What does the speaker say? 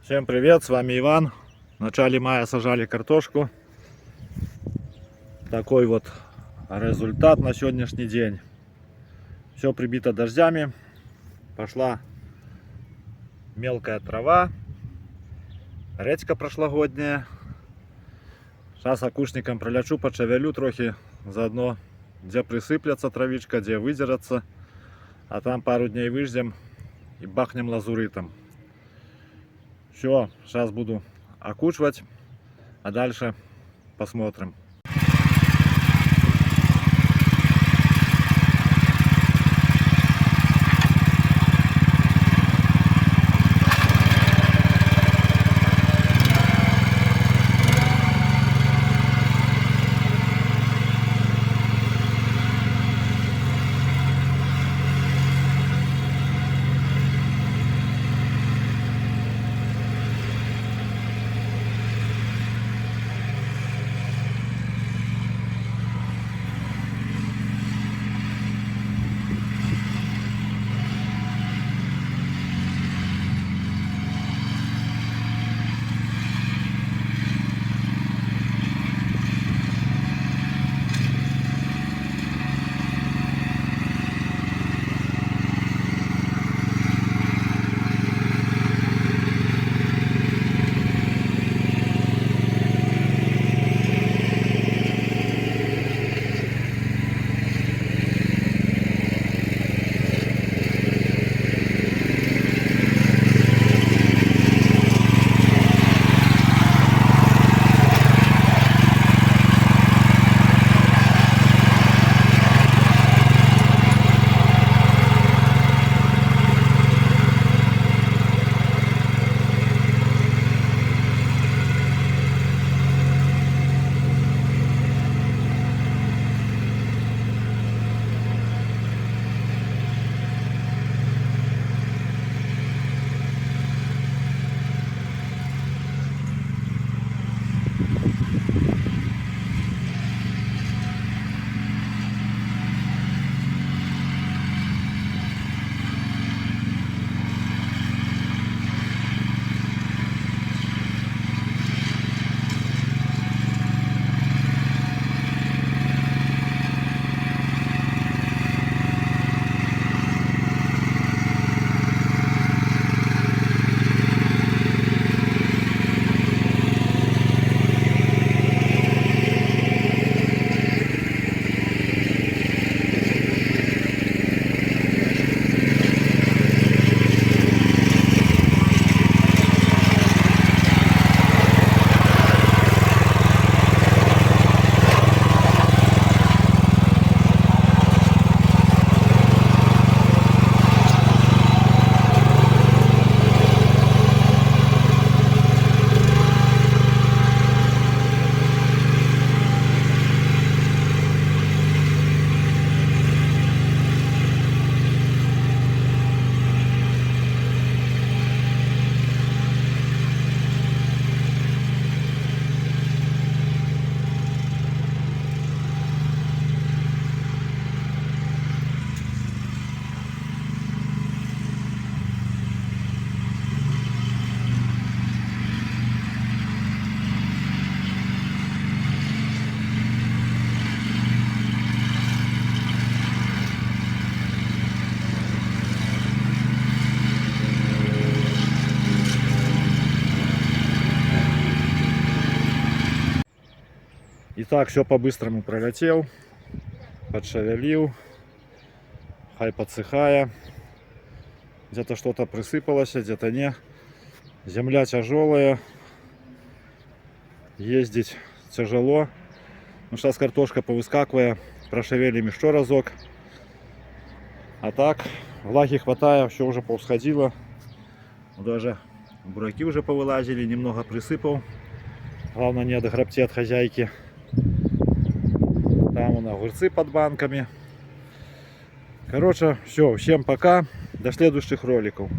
Всем привет, с вами Иван. В начале мая сажали картошку. Такой вот результат на сегодняшний день. Все прибито дождями. Пошла мелкая трава. Редька прошлогодняя. Сейчас окушником пролечу, подшевелю трохи. Заодно где присыплется травичка, где выдерется. А там пару дней выждем и бахнем лазуритом. Все, сейчас буду окучивать, а дальше посмотрим. Итак, все по-быстрому пролетел, подшевелил, хай подсыхая. Где-то что-то присыпалось, где-то не. Земля тяжелая, ездить тяжело. Ну, сейчас картошка повыскакивая, прошевелим еще разок. А так, влаги хватает, все уже повсходило. Даже бураки уже повылазили, немного присыпал. Главное не отграбьте от хозяйки. Там огурцы под банками. Короче, все, всем пока, до следующих роликов.